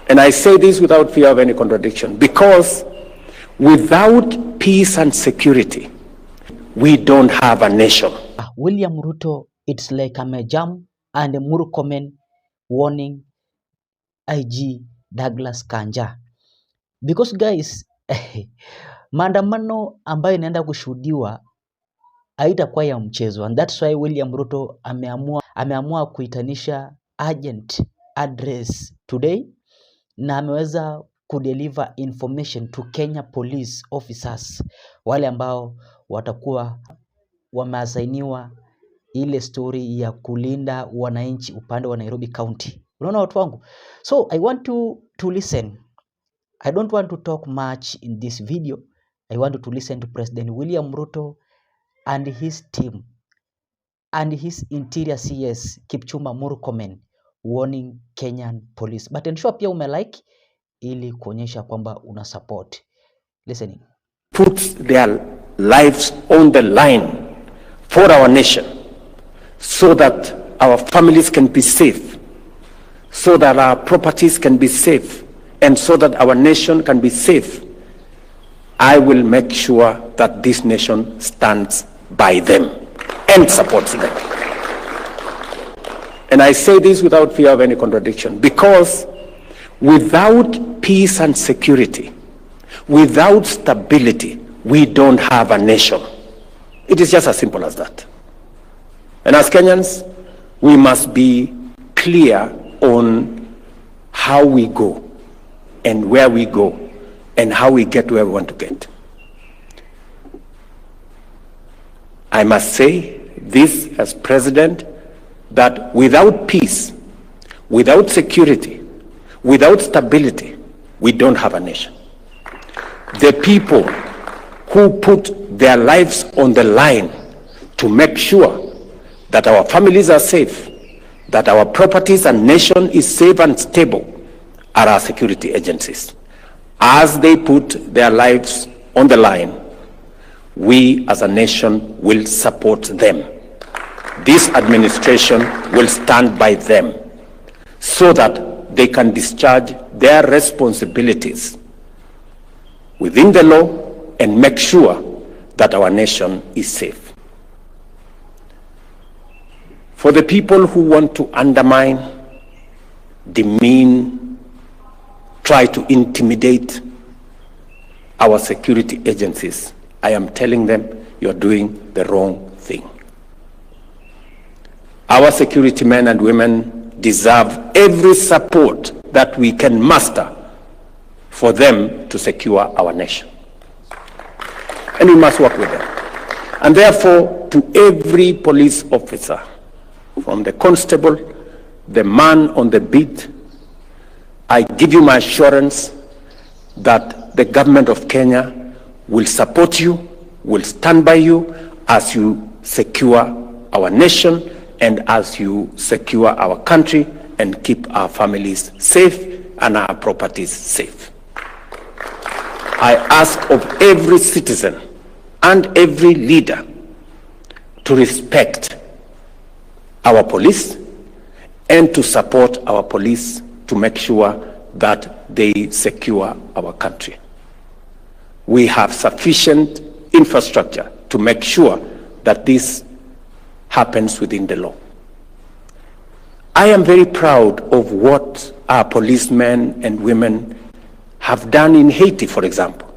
And I say this without fear of any contradiction, because without peace and security, we don't have a nation. William Ruto, it's like a jam and a Murkomen warning IG Douglas Kanja. Because guys, maandamano ambayo inaenda kushuhudiwa haitakuwa ya mchezo, and that's why William Ruto ameamua kuitanisha urgent address today, na ameweza kudeliver information to Kenya police officers, wale ambao watakuwa wameasainiwa ile story ya kulinda wananchi upande wa Nairobi County. Unaona watu wangu? So I want to listen. I don't want to talk much in this video. I want to listen to President William Ruto and his team and his interior CS Kipchumba Murkomen warning Kenyan police. But ensure pia umelike ili kuonyesha kwamba una support. Listening. Puts their lives on the line for our nation, so that our families can be safe, so that our properties can be safe, and so that our nation can be safe. I will make sure that this nation stands by them and supports them. And I say this without fear of any contradiction, because without peace and security, without stability, we don't have a nation. It is just as simple as that. And as Kenyans, we must be clear on how we go and where we go and how we get where we want to get. I must say this as president, that without peace, without security, without stability, we don't have a nation. The people who put their lives on the line to make sure that our families are safe, that our properties and nation is safe and stable, are our security agencies. As they put their lives on the line, we as a nation will support them. This administration will stand by them so that they can discharge their responsibilities within the law and make sure that our nation is safe. For the people who want to undermine, demean, try to intimidate our security agencies, I am telling them you are doing the wrong thing. Our security men and women deserve every support that we can muster for them to secure our nation. And we must work with them. And therefore, to every police officer, from the constable, the man on the beat, I give you my assurance that the government of Kenya will support you, will stand by you as you secure our nation and as you secure our country and keep our families safe and our properties safe. I ask of every citizen and every leader to respect our police and to support our police to make sure that they secure our country. We have sufficient infrastructure to make sure that this happens within the law. I am very proud of what our policemen and women have done in Haiti, for example.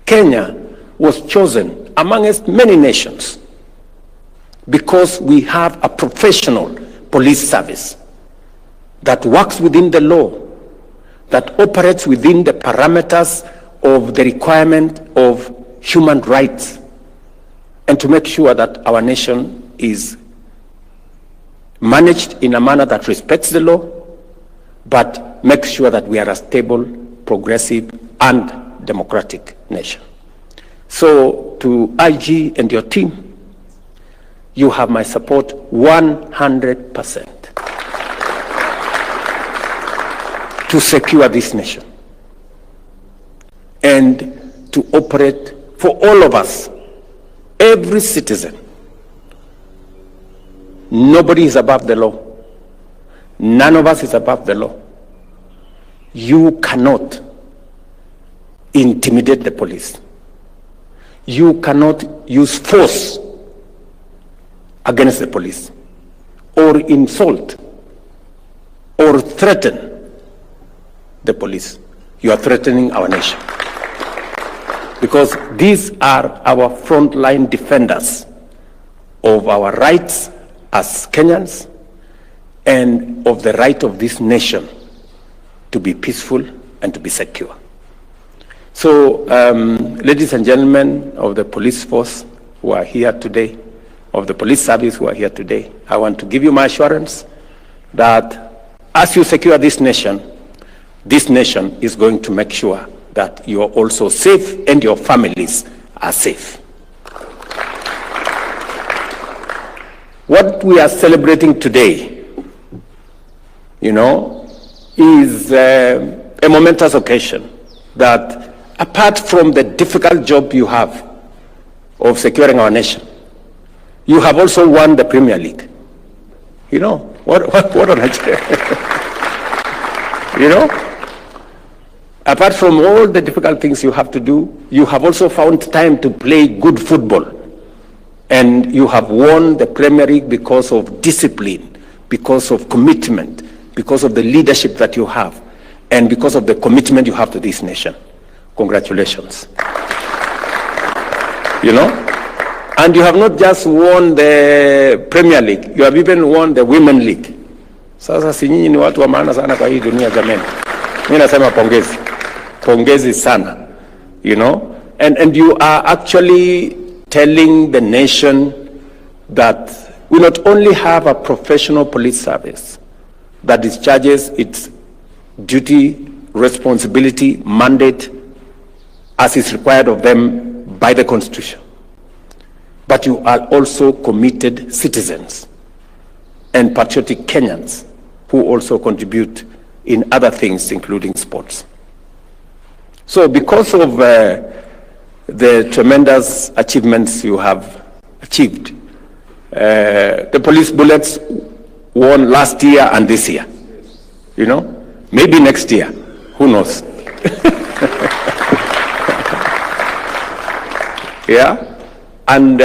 Kenya was chosen amongst many nations because we have a professional police service that works within the law, that operates within the parameters of the requirement of human rights, and to make sure that our nation is managed in a manner that respects the law, but makes sure that we are a stable, progressive, and democratic nation. So to IG and your team, you have my support 100% to secure this nation and to operate for all of us, every citizen. Nobody is above the law. None of us is above the law. You cannot intimidate the police. You cannot use force against the police, or insult, or threaten the police. You are threatening our nation. Because these are our frontline defenders of our rights as Kenyans and of the right of this nation to be peaceful and to be secure. So, ladies and gentlemen of the police force who are here today, of the police service who are here today, I want to give you my assurance that as you secure this nation is going to make sure that you are also safe and your families are safe. What we are celebrating today, is a momentous occasion that, apart from the difficult job you have of securing our nation, you have also won the Premier League. What an achievement. Apart from all the difficult things you have to do, you have also found time to play good football. And you have won the Premier League because of discipline, because of commitment, because of the leadership that you have, and because of the commitment you have to this nation. Congratulations. And you have not just won the Premier League, you have even won the Women League. Sasa si nyinyi ni watu wa maana sana kwa hii dunia jamani. Mimi nasema pongezi. Pongezi sana. And you are actually telling the nation that we not only have a professional police service that discharges its duty, responsibility, mandate as is required of them by the Constitution, but you are also committed citizens and patriotic Kenyans who also contribute in other things, including sports. So because of the tremendous achievements you have achieved, the police bullets won last year and this year. Maybe next year, who knows? Yeah. And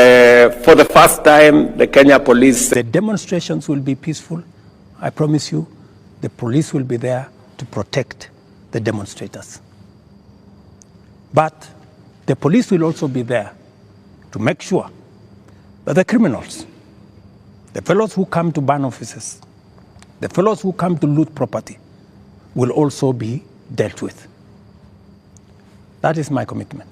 for the first time, the Kenya police... The demonstrations will be peaceful. I promise you, the police will be there to protect the demonstrators. But the police will also be there to make sure that the criminals, the fellows who come to burn offices, the fellows who come to loot property, will also be dealt with. That is my commitment.